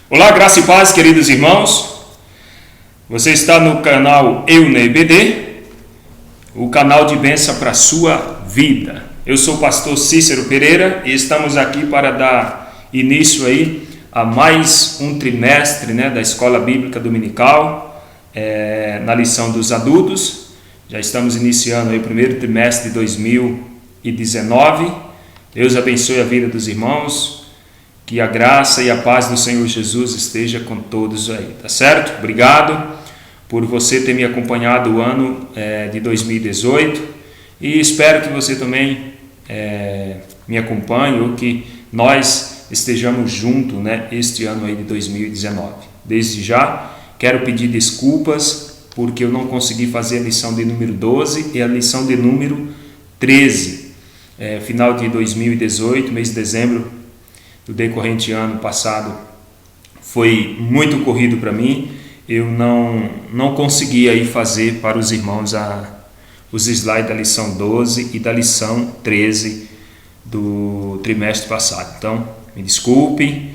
Olá, graça e paz, queridos irmãos. Você está no canal EUNEBD, o canal de bênção para a sua vida. Eu sou o pastor Cícero Pereira e estamos aqui para dar início aí a mais um trimestre, da Escola Bíblica Dominical, na lição dos adultos. Já estamos iniciando aí o primeiro trimestre de 2019. Deus abençoe a vida dos irmãos. Que a graça e a paz do Senhor Jesus esteja com todos aí, tá certo? Obrigado por você ter me acompanhado o ano de 2018 e espero que você também me acompanhe ou que nós estejamos juntos, este ano aí de 2019. Desde já, quero pedir desculpas porque eu não consegui fazer a lição de número 12 e a lição de número 13. Final de 2018, mês de dezembro, do decorrente ano passado foi muito corrido para mim. Eu não consegui aí fazer para os irmãos os slides da lição 12 e da lição 13 do trimestre passado. Então, me desculpem,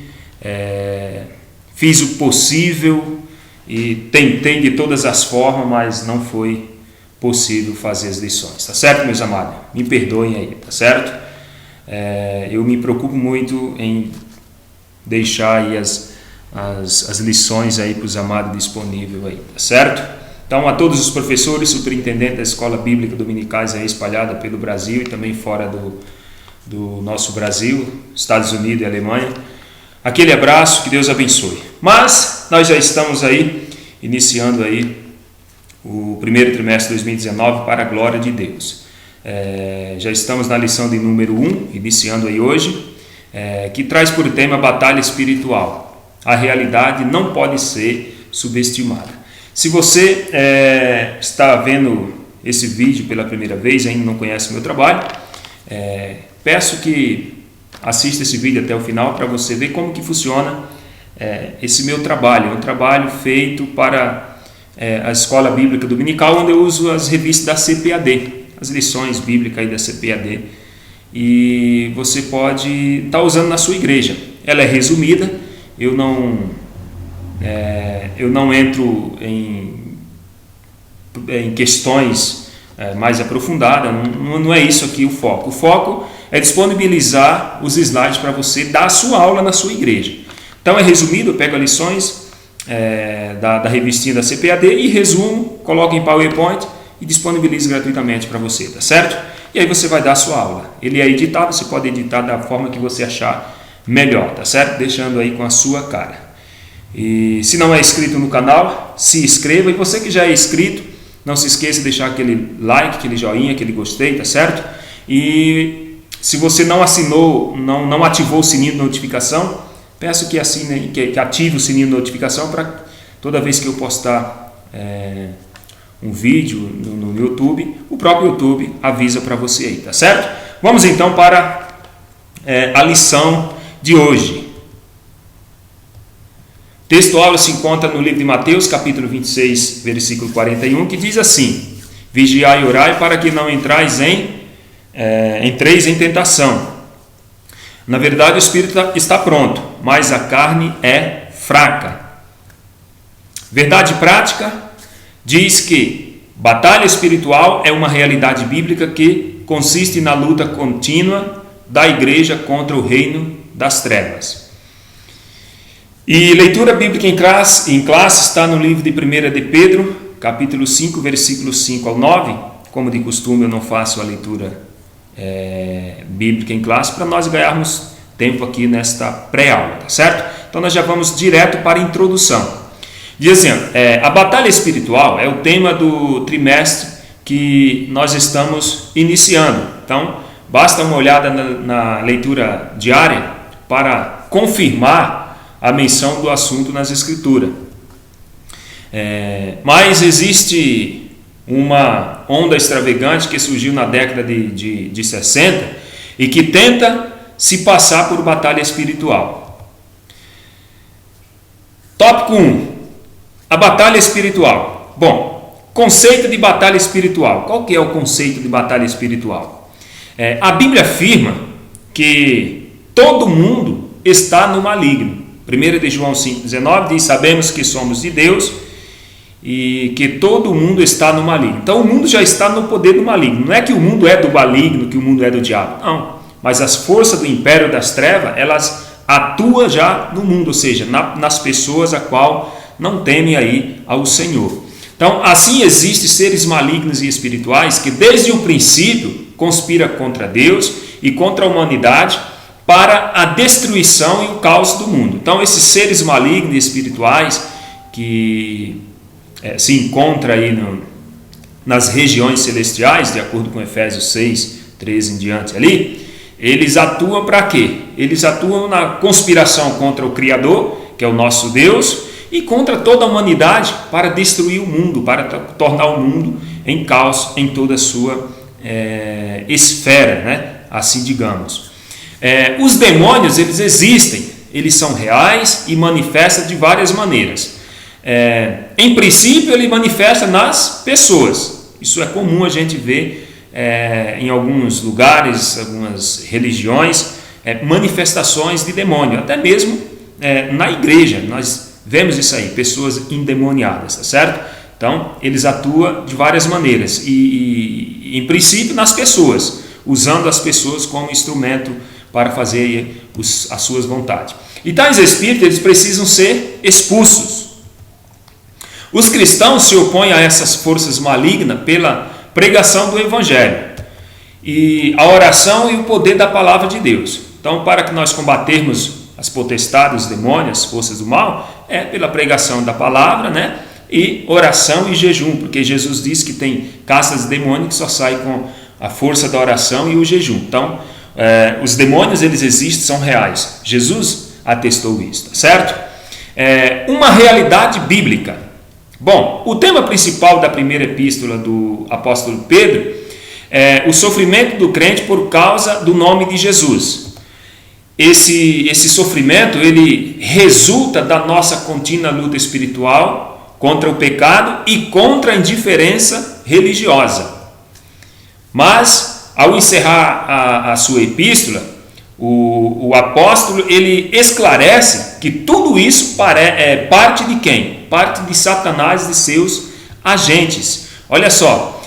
fiz o possível e tentei de todas as formas, mas não foi possível fazer as lições, tá certo, meus amados? Me perdoem aí, tá certo? Eu me preocupo muito em deixar aí as lições aí para os amados disponíveis aí, tá certo? Então, a todos os professores, superintendentes da Escola Bíblica Dominicais aí espalhada pelo Brasil e também fora do nosso Brasil, Estados Unidos e Alemanha, aquele abraço, que Deus abençoe. Mas nós já estamos aí iniciando aí o primeiro trimestre de 2019 para a glória de Deus. Já estamos na lição de número 1, iniciando aí hoje, que traz por tema batalha espiritual. A realidade não pode ser subestimada. Se você está vendo esse vídeo pela primeira vez e ainda não conhece o meu trabalho, peço que assista esse vídeo até o final para você ver como que funciona esse meu trabalho. É um trabalho feito para a Escola Bíblica Dominical, onde eu uso as revistas da CPAD, as lições bíblicas aí da CPAD, e você pode estar usando na sua igreja. Ela é resumida, eu não entro em questões mais aprofundadas, não é isso aqui o foco. O foco é disponibilizar os slides para você dar a sua aula na sua igreja. Então é resumido, eu pego as lições da revistinha da CPAD e resumo, coloco em PowerPoint e disponibilizo gratuitamente para você, tá certo? E aí você vai dar a sua aula. Ele é editado, você pode editar da forma que você achar melhor, tá certo? Deixando aí com a sua cara. E se não é inscrito no canal, se inscreva. E você que já é inscrito, não se esqueça de deixar aquele like, aquele joinha, aquele gostei, tá certo? E se você não assinou, não ativou o sininho de notificação, peço que assine, que ative o sininho de notificação para toda vez que eu postar um vídeo no YouTube, o próprio YouTube avisa para você aí, tá certo? Vamos então para a lição de hoje. O texto aula se encontra no livro de Mateus, capítulo 26, versículo 41, que diz assim: Vigiai e orai para que não entreis em tentação. Na verdade, o espírito está pronto, mas a carne é fraca. Verdade prática diz que batalha espiritual é uma realidade bíblica que consiste na luta contínua da igreja contra o reino das trevas. E leitura bíblica em classe está no livro de 1 de Pedro, capítulo 5, versículos 5 ao 9. Como de costume, eu não faço a leitura bíblica em classe para nós ganharmos tempo aqui nesta pré-aula, tá certo? Então nós já vamos direto para a introdução. Diz assim, a batalha espiritual é o tema do trimestre que nós estamos iniciando. Então, basta uma olhada na leitura diária para confirmar a menção do assunto nas Escrituras. Mas existe uma onda extravagante que surgiu na década de 60 e que tenta se passar por batalha espiritual. Tópico 1. A batalha espiritual. Bom, conceito de batalha espiritual. Qual que é o conceito de batalha espiritual? A Bíblia afirma que todo mundo está no maligno. 1 de João 5,19 diz: sabemos que somos de Deus e que todo o mundo está no maligno. Então o mundo já está no poder do maligno. Não é que o mundo é do maligno, que o mundo é do diabo. Não. Mas as forças do império das trevas, elas atuam já no mundo, ou seja, nas pessoas a qual não temem aí ao Senhor. Então, assim existem seres malignos e espirituais que desde o princípio conspiram contra Deus e contra a humanidade para a destruição e o caos do mundo. Então, esses seres malignos e espirituais que se encontram aí nas regiões celestiais, de acordo com Efésios 6, 13 em diante ali, eles atuam para quê? Eles atuam na conspiração contra o Criador, que é o nosso Deus, e contra toda a humanidade para destruir o mundo, para tornar o mundo em caos em toda a sua esfera, né? Assim digamos. Os demônios, eles existem, eles são reais e manifestam de várias maneiras. Em princípio, ele manifesta nas pessoas. Isso é comum a gente ver em alguns lugares, algumas religiões, manifestações de demônio, até mesmo na igreja nós vemos isso aí, pessoas endemoniadas, tá certo? Então eles atuam de várias maneiras e em princípio nas pessoas, usando as pessoas como instrumento para fazer as suas vontades. E tais espíritos, eles precisam ser expulsos. Os cristãos se opõem a essas forças malignas pela pregação do Evangelho e a oração e o poder da palavra de Deus. Então, para que nós combatermos as potestades, os demônios, as forças do mal, é pela pregação da palavra, né? E oração e jejum, porque Jesus disse que tem castas de demônios que só saem com a força da oração e o jejum. Então, os demônios, eles existem, são reais. Jesus atestou isso, tá certo? Uma realidade bíblica. Bom, o tema principal da primeira epístola do apóstolo Pedro é o sofrimento do crente por causa do nome de Jesus. Esse sofrimento, ele resulta da nossa contínua luta espiritual contra o pecado e contra a indiferença religiosa. Mas, ao encerrar a sua epístola, o apóstolo, ele esclarece que tudo isso é parte de quem? Parte de Satanás e de seus agentes. Olha só,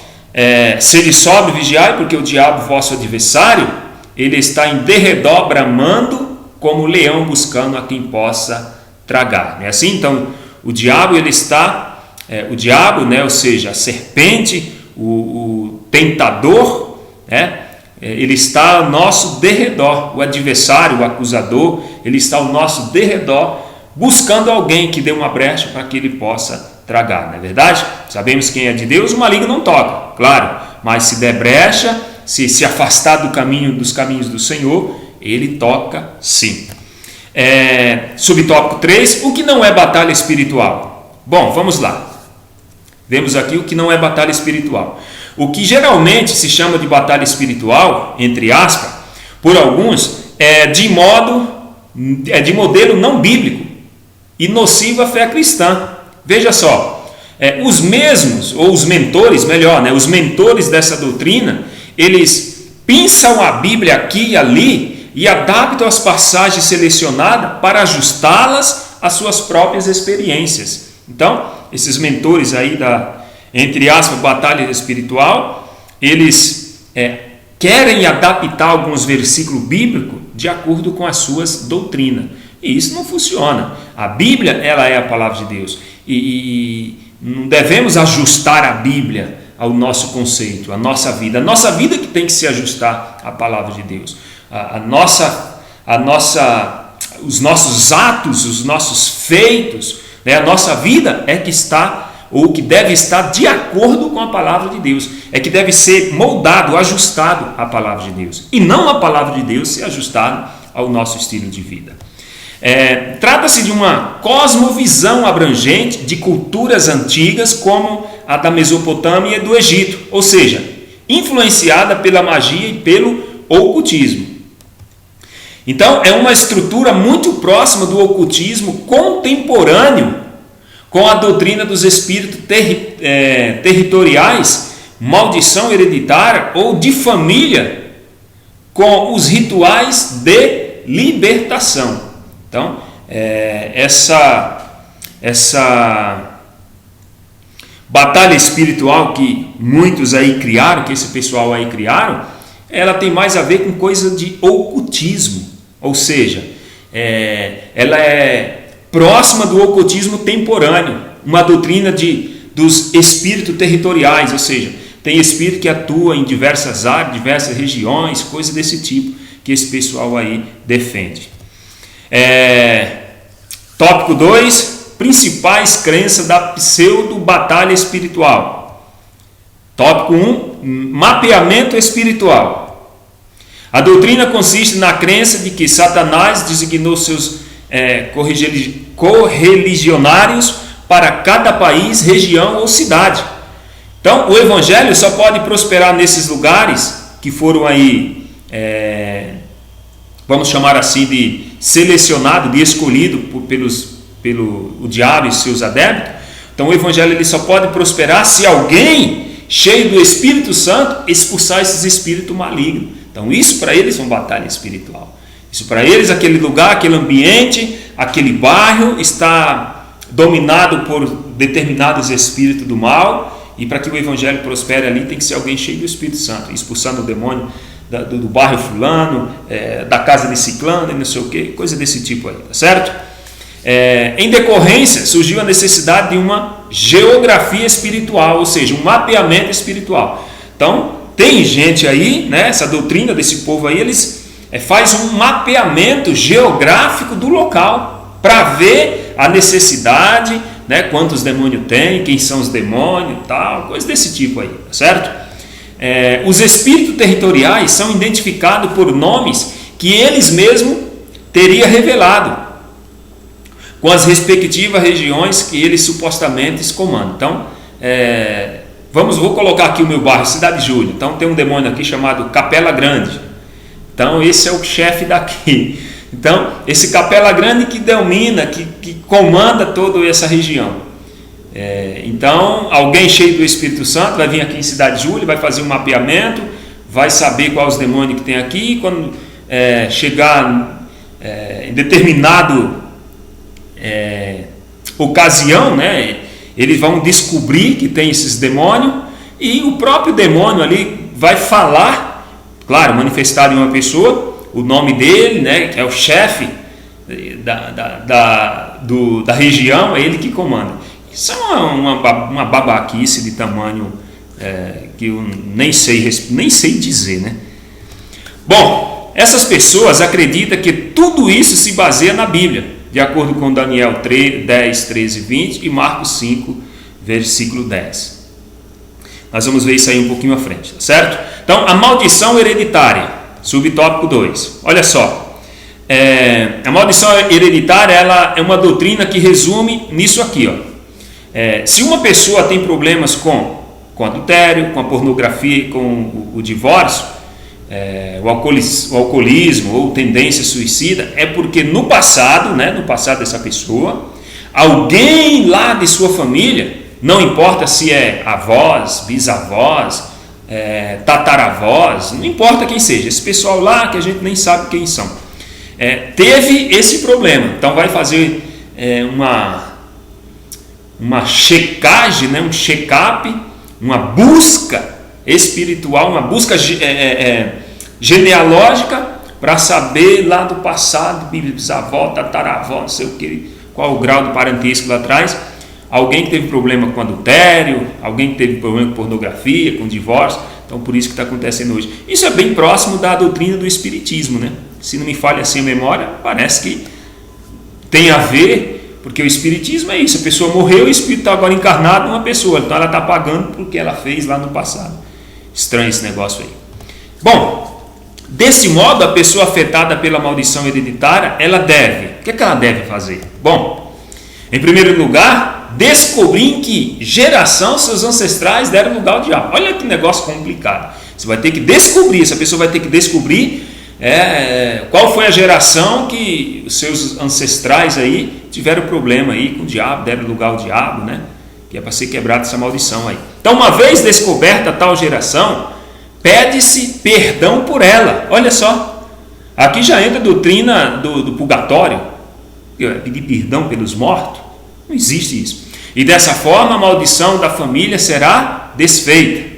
sede sóbrio, vigiai, porque o diabo, vosso adversário, ele está em derredor bramando como leão buscando a quem possa tragar. Não é assim? Então, o diabo, ele está, né, ou seja, a serpente, o tentador, né, ele está ao nosso derredor. O adversário, o acusador, ele está ao nosso derredor buscando alguém que dê uma brecha para que ele possa tragar, não é verdade? Sabemos quem é de Deus, o maligno não toca, claro, mas se der brecha, se afastar dos caminhos do Senhor, ele toca sim. Subtópico 3, o que não é batalha espiritual? Bom, vamos lá. Vemos aqui o que não é batalha espiritual. O que geralmente se chama de batalha espiritual, entre aspas, por alguns, é de modelo não bíblico e nociva à fé cristã. Veja só, os mesmos, ou os mentores, melhor, né, os mentores dessa doutrina, eles pinçam a Bíblia aqui e ali e adaptam as passagens selecionadas para ajustá-las às suas próprias experiências. Então, esses mentores aí entre aspas, batalha espiritual, eles querem adaptar alguns versículos bíblicos de acordo com as suas doutrinas. E isso não funciona. A Bíblia, ela é a palavra de Deus. E não devemos ajustar a Bíblia ao nosso conceito, à nossa vida. A nossa vida que tem que se ajustar à palavra de Deus. Os nossos atos, os nossos feitos, né? A nossa vida é que está, ou que deve estar de acordo com a palavra de Deus. É que deve ser moldado, ajustado à palavra de Deus. E não a palavra de Deus ser ajustada ao nosso estilo de vida. Trata-se de uma cosmovisão abrangente de culturas antigas como a da Mesopotâmia e do Egito, ou seja, influenciada pela magia e pelo ocultismo. Então, é uma estrutura muito próxima do ocultismo contemporâneo com a doutrina dos espíritos territoriais, maldição hereditária ou de família, com os rituais de libertação. Então, essa batalha espiritual que muitos aí criaram, que esse pessoal aí criaram, ela tem mais a ver com coisa de ocultismo, ou seja, ela é próxima do ocultismo temporâneo, uma doutrina dos espíritos territoriais, ou seja, tem espírito que atua em diversas áreas, diversas regiões, coisa desse tipo que esse pessoal aí defende. Tópico 2, principais crenças da pseudo-batalha espiritual. Tópico 1, mapeamento espiritual. A doutrina consiste na crença de que Satanás designou seus correligionários para cada país, região ou cidade. Então, o evangelho só pode prosperar nesses lugares que foram aí, vamos chamar assim, de selecionado, de escolhido pelo diabo e seus adeptos. Então, o evangelho ele só pode prosperar se alguém cheio do Espírito Santo expulsar esses espíritos malignos. Então, isso para eles é uma batalha espiritual. Isso para eles, aquele lugar, aquele ambiente, aquele bairro está dominado por determinados espíritos do mal. E para que o evangelho prospere ali, tem que ser alguém cheio do Espírito Santo, expulsando o demônio do bairro fulano, da casa de ciclano, e não sei o que, coisa desse tipo aí, tá certo? Em decorrência, surgiu a necessidade de uma geografia espiritual, ou seja, um mapeamento espiritual. Então, tem gente aí, né, essa doutrina desse povo aí, eles faz um mapeamento geográfico do local, para ver a necessidade, né, quantos demônios tem, quem são os demônios, tal, coisa desse tipo aí, certo? Os espíritos territoriais são identificados por nomes que eles mesmos teriam revelado, com as respectivas regiões que eles supostamente comandam. Então, vou colocar aqui o meu bairro, Cidade Júlia. Então, tem um demônio aqui chamado Capela Grande. Então, esse é o chefe daqui. Então, esse Capela Grande que domina, que comanda toda essa região. Então, alguém cheio do Espírito Santo vai vir aqui em Cidade Júlia, vai fazer um mapeamento, vai saber quais os demônios que tem aqui, e quando chegar em determinado ocasião, né, eles vão descobrir que tem esses demônios, e o próprio demônio ali vai falar, claro, manifestado em uma pessoa, o nome dele, né, que é o chefe da região, é ele que comanda. Isso é uma babaquice de tamanho que eu nem sei dizer, né? Bom, essas pessoas acreditam que tudo isso se baseia na Bíblia, de acordo com Daniel 10, 13, 20 e Marcos 5, versículo 10. Nós vamos ver isso aí um pouquinho à frente, tá certo? Então, a maldição hereditária, subtópico 2. Olha só, a maldição hereditária ela é uma doutrina que resume nisso aqui, ó. Se uma pessoa tem problemas com adultério, com a pornografia, com o divórcio, o alcoolismo ou tendência suicida, é porque no passado dessa pessoa, alguém lá de sua família, não importa se é avós, bisavós, tataravós, não importa quem seja, esse pessoal lá que a gente nem sabe quem são, teve esse problema. Então vai fazer uma checagem, né, um check-up, uma busca espiritual, uma busca genealógica para saber lá do passado, bisavó, tataravó, não sei o que, qual o grau de parentesco lá atrás. Alguém que teve problema com adultério, alguém que teve problema com pornografia, com divórcio. Então, por isso que está acontecendo hoje. Isso é bem próximo da doutrina do espiritismo, né? Se não me falha assim a memória, parece que tem a ver, porque o espiritismo é isso. A pessoa morreu e o espírito está agora encarnado numa pessoa. Então, ela está pagando por que ela fez lá no passado. Estranho esse negócio aí. Bom, desse modo, a pessoa afetada pela maldição hereditária, ela deve. O que é que ela deve fazer? Bom, em primeiro lugar, descobrir em que geração seus ancestrais deram lugar ao diabo. Olha que negócio complicado. Você vai ter que descobrir, essa pessoa vai ter que descobrir qual foi a geração que os seus ancestrais aí tiveram problema aí com o diabo, deram lugar ao diabo, né? Que é para ser quebrada essa maldição aí. Então, uma vez descoberta tal geração, pede-se perdão por ela. Olha só, aqui já entra a doutrina do purgatório. pedir perdão pelos mortos? Não existe isso. E dessa forma a maldição da família será desfeita.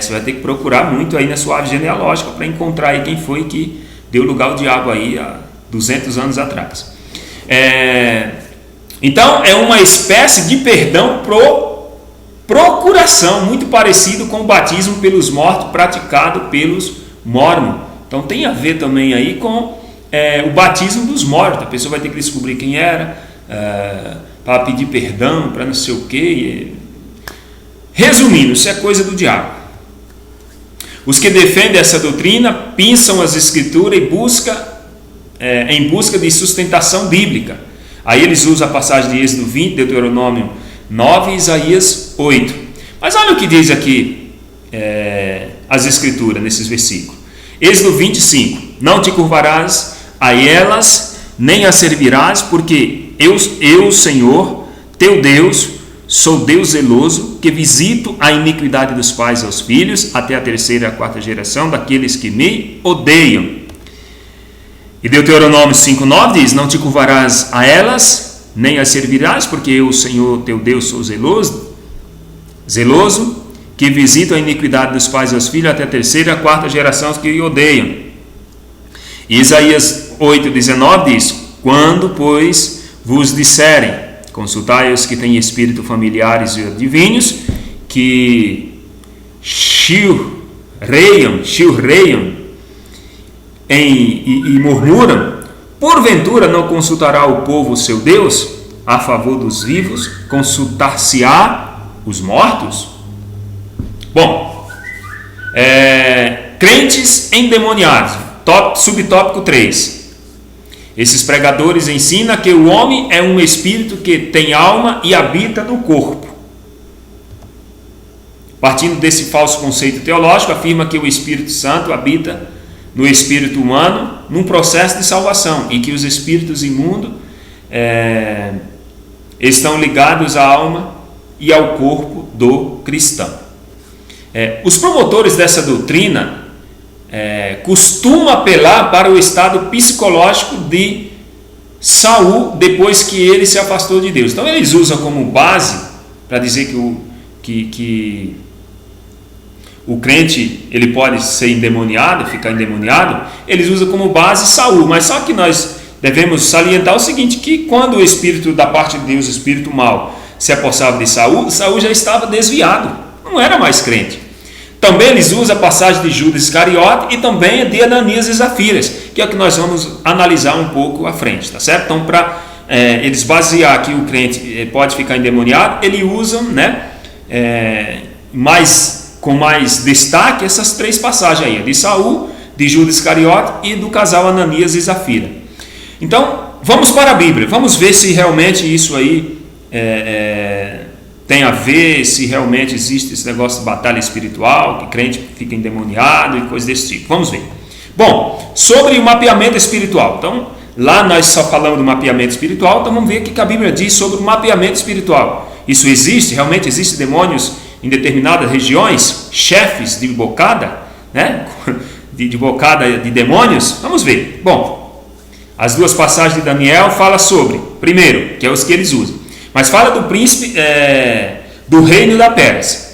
Você vai ter que procurar muito aí na sua árvore genealógica para encontrar aí quem foi que deu lugar ao diabo aí há 200 anos atrás. Então é uma espécie de perdão procuração, muito parecido com o batismo pelos mortos praticado pelos mormons. Então tem a ver também aí com o batismo dos mortos. A pessoa vai ter que descobrir quem era, para pedir perdão, para não sei o que. Resumindo, isso é coisa do diabo. Os que defendem essa doutrina pinçam as escrituras e em busca de sustentação bíblica. Aí eles usam a passagem de Êxodo 20, Deuteronômio 9 e Isaías 8. Mas olha o que diz aqui as escrituras nesses versículos. Êxodo 25: não te curvarás a elas, nem as servirás, porque eu, Senhor, teu Deus, sou Deus zeloso, que visito a iniquidade dos pais aos filhos, até a terceira e a quarta geração daqueles que me odeiam. E Deuteronômio 5,9 diz: não te curvarás a elas, nem as servirás, porque eu, Senhor, teu Deus, sou zeloso, que visito a iniquidade dos pais aos filhos, até a terceira e a quarta geração que me odeiam. E Isaías 8,19 diz: quando, pois, vos disserem, consultai os que têm espírito familiares e adivinhos, que chilreiam e murmuram, porventura não consultará o povo seu Deus a favor dos vivos, consultar-se-á os mortos? Bom, crentes endemoniados, subtópico 3. Esses pregadores ensinam que o homem é um espírito que tem alma e habita no corpo. Partindo desse falso conceito teológico, afirma que o Espírito Santo habita no espírito humano num processo de salvação, e que os espíritos imundos estão ligados à alma e ao corpo do cristão. Os promotores dessa doutrina costumam apelar para o estado psicológico de Saul depois que ele se afastou de Deus. Então eles usam como base para dizer que o crente ele pode ser endemoniado, ficar endemoniado. Eles usam como base Saul, mas só que nós devemos salientar o seguinte, que quando o espírito da parte de Deus, o espírito mau, se apossava de Saul, Saul já estava desviado, não era mais crente. Também eles usam a passagem de Judas Iscariote e também a de Ananias e Zafiras, que é o que nós vamos analisar um pouco à frente, tá certo? Então, para eles basear que o crente pode ficar endemoniado, eles usam, com mais destaque, essas três passagens aí, de Saul, de Judas Iscariote e do casal Ananias e Zafira. Então, vamos para a Bíblia, vamos ver se realmente isso aí tem a ver, se realmente existe esse negócio de batalha espiritual, que crente fica endemoniado e coisas desse tipo. Vamos ver. Bom, sobre o mapeamento espiritual. Então, lá nós só falamos do mapeamento espiritual, então vamos ver o que a Bíblia diz sobre o mapeamento espiritual. Isso existe? Realmente existe demônios em determinadas regiões? Chefes de bocada, de bocada de demônios? Vamos ver. Bom, as duas passagens de Daniel falam sobre, primeiro, que é os que eles usam, mas fala do príncipe do reino da Pérsia.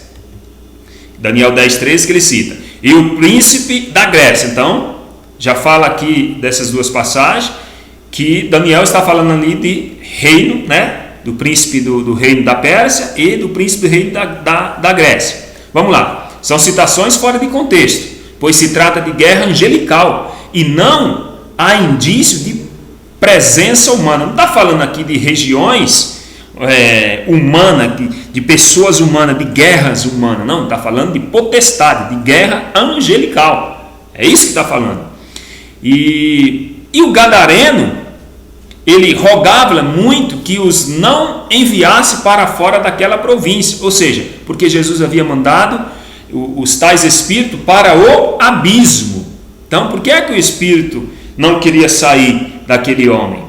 Daniel 10,13 que ele cita. E o príncipe da Grécia. Então, já fala aqui dessas duas passagens, que Daniel está falando ali de reino, do príncipe do reino da Pérsia e do príncipe do reino da Grécia. Vamos lá. São citações fora de contexto, pois se trata de guerra angelical e não há indício de presença humana. Não está falando aqui de regiões humana, de pessoas humanas, de guerras humanas, não, está falando de potestade, de guerra angelical, é isso que está falando. E o gadareno, ele rogava muito que os não enviasse para fora daquela província, ou seja, porque Jesus havia mandado os tais espíritos para o abismo. Então, por que é que o espírito não queria sair daquele homem?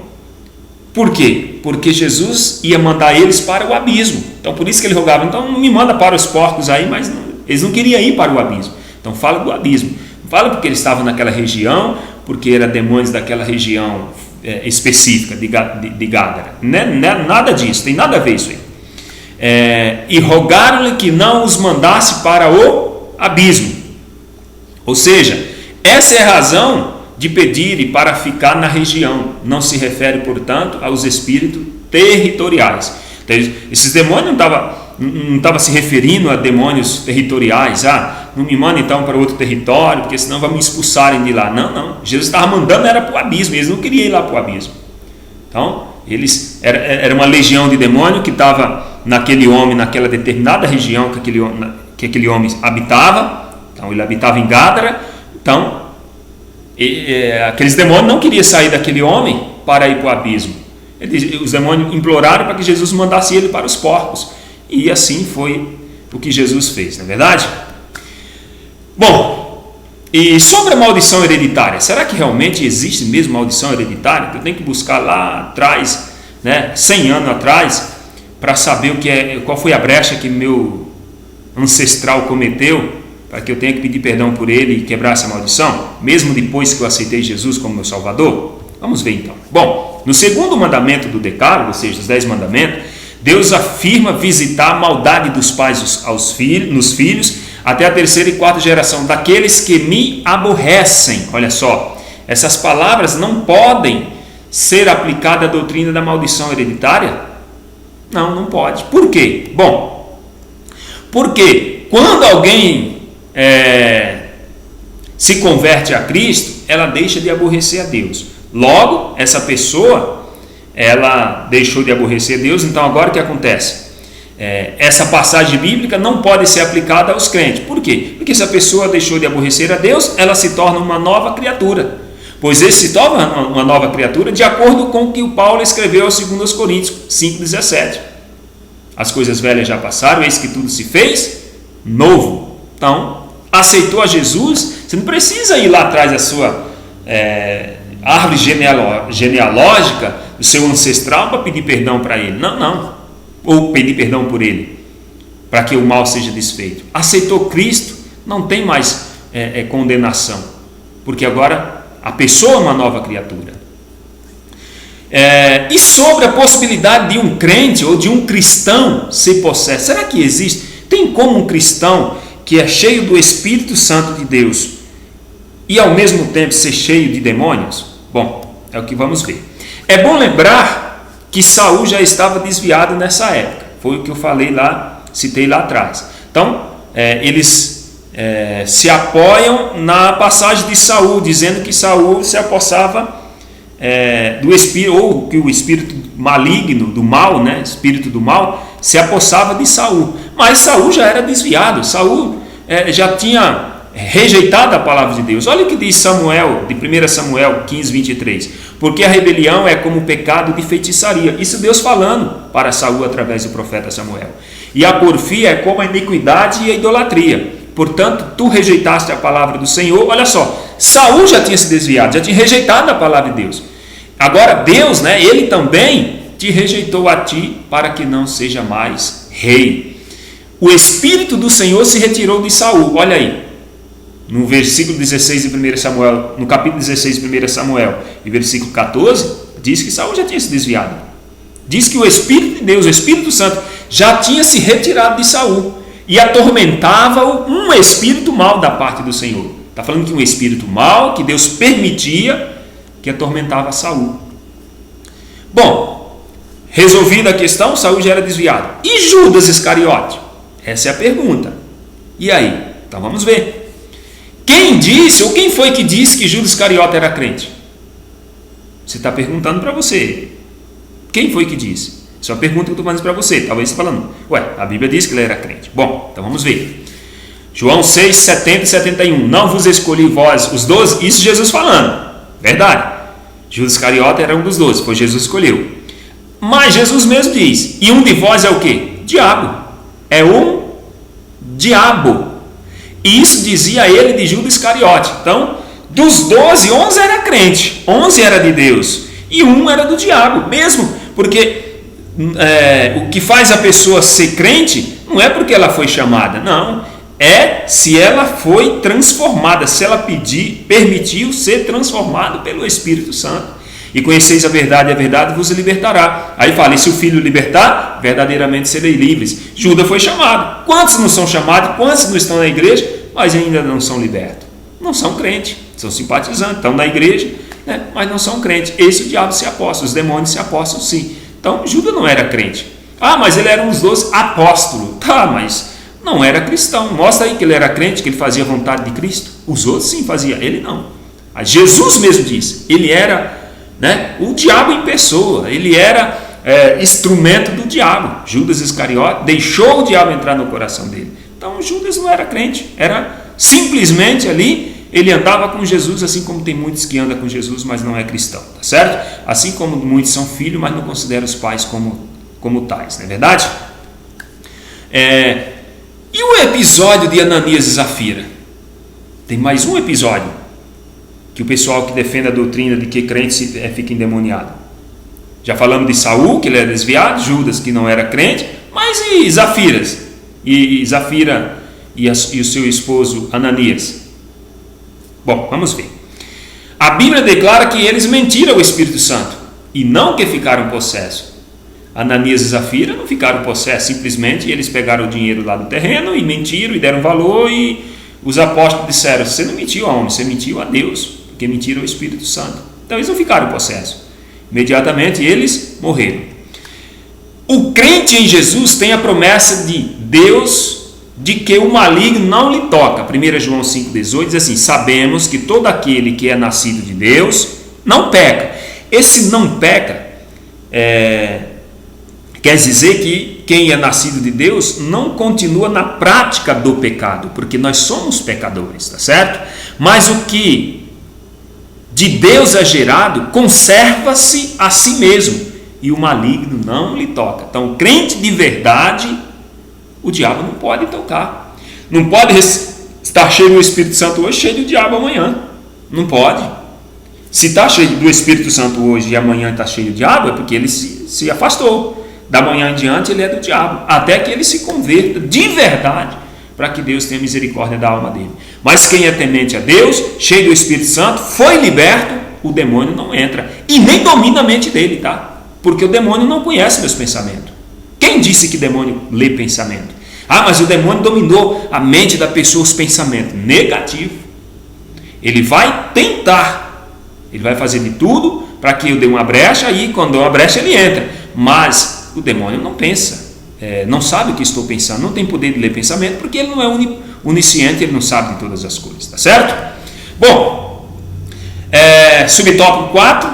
Por quê? Porque Jesus ia mandar eles para o abismo. Então, por isso que ele rogava, então não me manda para os porcos aí, mas não, eles não queriam ir para o abismo. Então, fala do abismo. Não fala porque eles estavam naquela região, porque eram demônios daquela região específica de Gádara. Nada disso, tem nada a ver isso aí. E rogaram-lhe que não os mandasse para o abismo. Ou seja, essa é a razão de pedir para ficar na região. Não se refere, portanto, aos espíritos territoriais. Então, esses demônios não estavam se referindo a demônios territoriais. Não me manda então para outro território, porque senão vão me expulsarem de lá. Não. Jesus estava mandando era para o abismo. Eles não queriam ir lá para o abismo. Então, era uma legião de demônio que estava naquele homem, naquela determinada região que aquele homem habitava. Então, ele habitava em Gádara. Então, aqueles demônios não queriam sair daquele homem para ir para o abismo. Os demônios imploraram para que Jesus mandasse ele para os porcos. E assim foi o que Jesus fez, não é verdade? Bom, e sobre a maldição hereditária, será que realmente existe mesmo maldição hereditária? Eu tenho que buscar lá atrás, 100 anos atrás, para saber qual foi a brecha que meu ancestral cometeu, para que eu tenha que pedir perdão por ele e quebrar essa maldição, mesmo depois que eu aceitei Jesus como meu Salvador? Vamos ver então. Bom, no segundo mandamento do Decálogo, ou seja, os 10 mandamentos, Deus afirma visitar a maldade dos pais nos filhos, até a 3ª e 4ª geração, daqueles que me aborrecem. Olha só, essas palavras não podem ser aplicadas à doutrina da maldição hereditária? Não pode. Por quê? Bom, porque quando alguém se converte a Cristo, ela deixa de aborrecer a Deus. Logo, essa pessoa, ela deixou de aborrecer Deus. Então agora o que acontece? Essa passagem bíblica não pode ser aplicada aos crentes. Por quê? Porque se a pessoa deixou de aborrecer a Deus, ela se torna uma nova criatura. Pois ele se torna uma nova criatura de acordo com o que o Paulo escreveu aos 2 Coríntios 5,17. As coisas velhas já passaram, eis que tudo se fez novo. Então, aceitou a Jesus, você não precisa ir lá atrás da sua árvore genealógica, do seu ancestral, para pedir perdão para ele. Não. Ou pedir perdão por ele, para que o mal seja desfeito. Aceitou Cristo, não tem mais condenação, porque agora a pessoa é uma nova criatura. E sobre a possibilidade de um crente ou de um cristão ser possesso, será que existe? Tem como um cristão que é cheio do Espírito Santo de Deus e ao mesmo tempo ser cheio de demônios? Bom, é o que vamos ver. É bom lembrar que Saul já estava desviado nessa época. Foi o que eu falei lá, citei lá atrás. Então, eles se apoiam na passagem de Saul, dizendo que Saul se apossava do espírito, ou que o espírito maligno, do mal, espírito do mal, se apossava de Saul. Mas Saul já era desviado. Saul já tinha rejeitado a palavra de Deus. Olha o que diz Samuel, de 1 Samuel 15, 23. Porque a rebelião é como o pecado de feitiçaria. Isso Deus falando para Saul através do profeta Samuel. E a porfia é como a iniquidade e a idolatria. Portanto, tu rejeitaste a palavra do Senhor. Olha só, Saul já tinha se desviado, já tinha rejeitado a palavra de Deus. Agora Deus, ele também te rejeitou a ti para que não seja mais rei. O Espírito do Senhor se retirou de Saul. Olha aí. No versículo 16 de 1 Samuel, no capítulo 16 de 1 Samuel e versículo 14, diz que Saul já tinha se desviado. Diz que o Espírito de Deus, o Espírito Santo, já tinha se retirado de Saul e atormentava-o um espírito mau da parte do Senhor. Está falando que um espírito mau que Deus permitia que atormentava Saul. Bom, resolvida a questão, Saul já era desviado. E Judas Iscariote? Essa é a pergunta. E aí? Então vamos ver. Quem disse, ou quem foi que disse que Judas Iscariote era crente? Você está perguntando para você. Quem foi que disse? Isso é uma pergunta que eu estou fazendo para você. Talvez você falando, a Bíblia diz que ele era crente. Bom, então vamos ver. João 6, 70 e 71. Não vos escolhi vós os 12. Isso Jesus falando. Verdade. Judas Iscariote era um dos 12, pois Jesus escolheu. Mas Jesus mesmo diz, e um de vós é o quê? Diabo. É um diabo. E isso dizia ele de Judas Iscariote. Então, dos 12, 11 era crente, 11 era de Deus e um era do diabo, mesmo porque o que faz a pessoa ser crente não é porque ela foi chamada, não, é se ela foi transformada, se ela permitiu ser transformado pelo Espírito Santo. E conheceis a verdade vos libertará. Aí fala, e se o Filho libertar, verdadeiramente sereis livres. Judas foi chamado. Quantos não são chamados? Quantos não estão na igreja, mas ainda não são libertos? Não são crentes, são simpatizantes, estão na igreja, né? Mas não são crentes. Esse o diabo se aposta, os demônios se apostam sim. Então Judas não era crente. Mas ele era um dos 12 apóstolos. Mas não era cristão. Mostra aí que ele era crente, que ele fazia a vontade de Cristo. Os outros sim faziam, ele não. Jesus mesmo disse, ele era, né, o diabo em pessoa, ele era instrumento do diabo. Judas Iscariote deixou o diabo entrar no coração dele. Então Judas não era crente, era simplesmente ali, ele andava com Jesus, assim como tem muitos que andam com Jesus, mas não é cristão, tá certo? Assim como muitos são filhos, mas não consideram os pais como tais, não é verdade? E o episódio de Ananias e Zafira? Tem mais um episódio que o pessoal que defende a doutrina de que crente fica endemoniado. Já falamos de Saul, que ele era desviado, Judas, que não era crente, mas e Zafiras? E Zafira e o seu esposo Ananias? Bom, vamos ver. A Bíblia declara que eles mentiram ao Espírito Santo e não que ficaram possessos. Ananias e Zafira não ficaram possessos, simplesmente eles pegaram o dinheiro lá do terreno e mentiram e deram valor, e os apóstolos disseram, você não mentiu a homem, você mentiu a Deus, porque mentiram ao Espírito Santo. Então eles não ficaram possessos. Imediatamente eles morreram. O crente em Jesus tem a promessa de Deus de que o maligno não lhe toca. 1 João 5,18 diz assim, sabemos que todo aquele que é nascido de Deus não peca. Esse não peca quer dizer que quem é nascido de Deus não continua na prática do pecado, porque nós somos pecadores, tá certo? Mas o que de Deus é gerado conserva-se a si mesmo, e o maligno não lhe toca. Então, crente de verdade, o diabo não pode tocar. Não pode estar cheio do Espírito Santo hoje, cheio do diabo amanhã. Não pode. Se está cheio do Espírito Santo hoje e amanhã está cheio do diabo, é porque ele se afastou. Da manhã em diante ele é do diabo, até que ele se converta de verdade, para que Deus tenha misericórdia da alma dele. Mas quem é temente a Deus, cheio do Espírito Santo, foi liberto, o demônio não entra e nem domina a mente dele, tá? Porque o demônio não conhece meus pensamentos. Quem disse que demônio lê pensamento? Mas o demônio dominou a mente da pessoa, os pensamentos. Negativo. Ele vai tentar, ele vai fazer de tudo para que eu dê uma brecha, e quando dá uma brecha ele entra. Mas o demônio não pensa, não sabe o que estou pensando, não tem poder de ler pensamento, porque ele não é onisciente, ele não sabe de todas as coisas, tá certo? Bom, subtópico 4,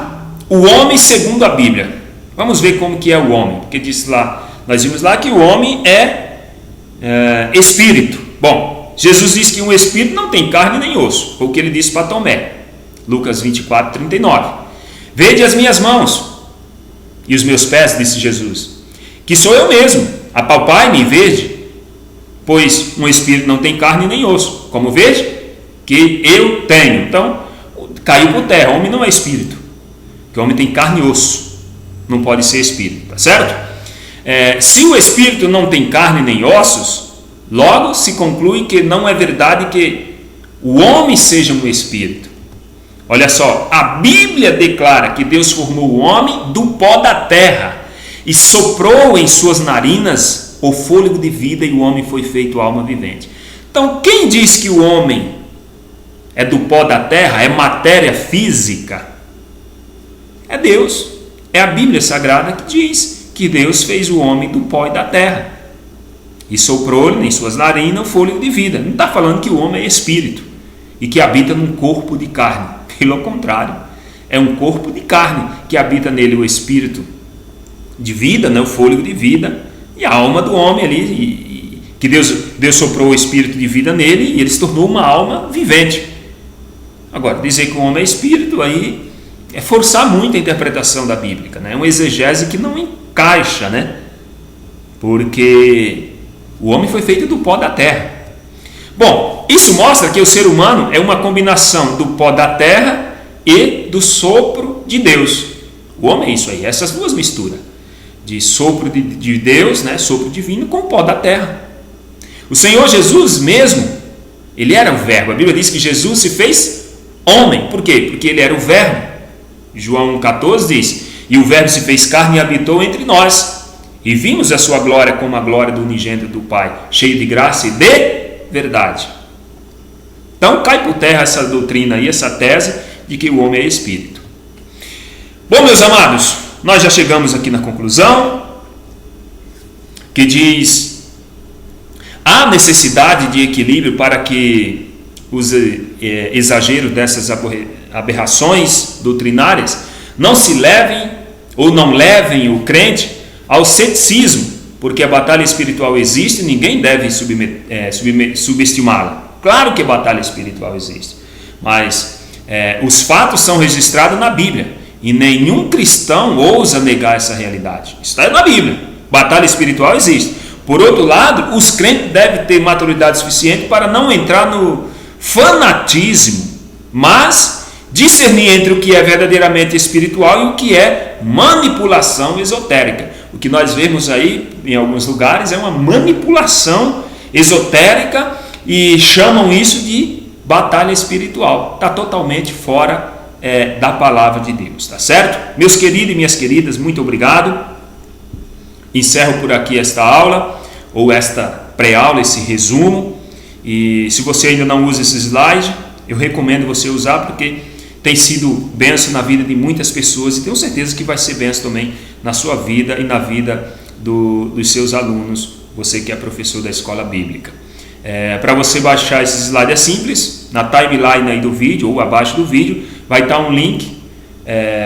o homem segundo a Bíblia. Vamos ver como que é o homem, porque disse lá, nós vimos lá que o homem é espírito. Bom, Jesus disse que um espírito não tem carne nem osso, foi o que ele disse para Tomé, Lucas 24, 39. Vede as minhas mãos e os meus pés, disse Jesus, que sou eu mesmo, apalpai-me e vede, pois um espírito não tem carne nem osso, como vede que eu tenho. Então, caiu por terra, o homem não é espírito, porque o homem tem carne e osso, não pode ser espírito, tá certo? Se o espírito não tem carne nem ossos, logo se conclui que não é verdade que o homem seja um espírito. Olha só, a Bíblia declara que Deus formou o homem do pó da terra e soprou em suas narinas o fôlego de vida, e o homem foi feito alma vivente. Então, quem diz que o homem é do pó da terra, é matéria física? É Deus. É a Bíblia Sagrada que diz que Deus fez o homem do pó e da terra e soprou-lhe em suas narinas o fôlego de vida. Não está falando que o homem é espírito e que habita num corpo de carne. Pelo contrário, é um corpo de carne que habita nele o espírito de vida, né, o fôlego de vida, e a alma do homem ali, que Deus soprou o espírito de vida nele e ele se tornou uma alma vivente. Agora, dizer que o homem é espírito aí é forçar muito a interpretação da Bíblia, né? É uma exegese que não encaixa, né? Porque o homem foi feito do pó da terra. Bom, isso mostra que o ser humano é uma combinação do pó da terra e do sopro de Deus. O homem é isso aí, essas duas misturas, de sopro de Deus, né, sopro divino, com o pó da terra. O Senhor Jesus mesmo, ele era o verbo. A Bíblia diz que Jesus se fez homem. Por quê? Porque ele era o verbo. João 1,14 diz: e o Verbo se fez carne e habitou entre nós, e vimos a sua glória como a glória do unigênito do Pai, cheio de graça e de verdade. Então cai por terra essa doutrina aí, essa tese de que o homem é espírito. Bom, meus amados, nós já chegamos aqui na conclusão, que diz: há necessidade de equilíbrio para que os exageros dessas aberrações doutrinárias não se levem ou não levem o crente ao ceticismo, porque a batalha espiritual existe e ninguém deve subestimá-la. Claro que a batalha espiritual existe, mas os fatos são registrados na Bíblia e nenhum cristão ousa negar essa realidade. Está na Bíblia. Batalha espiritual existe. Por outro lado, os crentes devem ter maturidade suficiente para não entrar no fanatismo, mas discernir entre o que é verdadeiramente espiritual e o que é manipulação esotérica. O que nós vemos aí em alguns lugares é uma manipulação esotérica e chamam isso de batalha espiritual. Está totalmente fora da palavra de Deus, tá certo? Meus queridos e minhas queridas, muito obrigado. Encerro por aqui esta aula, ou esta pré-aula, esse resumo. E se você ainda não usa esse slide, eu recomendo você usar, porque tem sido bênção na vida de muitas pessoas, e tenho certeza que vai ser bênção também na sua vida e na vida dos seus alunos, você que é professor da escola bíblica. Para você baixar esse slide é simples, na timeline aí do vídeo, ou abaixo do vídeo, vai estar um link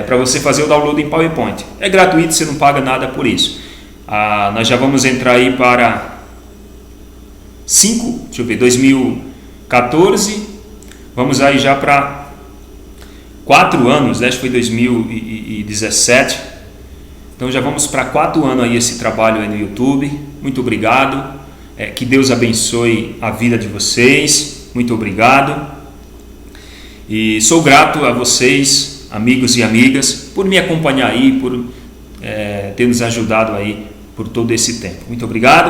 para você fazer o download em PowerPoint. É gratuito, você não paga nada por isso. Nós já vamos entrar aí para 2014, vamos aí já para 4 anos, acho que foi 2017, então já vamos para 4 anos aí esse trabalho aí no YouTube. Muito obrigado, que Deus abençoe a vida de vocês, muito obrigado, e sou grato a vocês, amigos e amigas, por me acompanhar aí, por ter nos ajudado aí por todo esse tempo. Muito obrigado.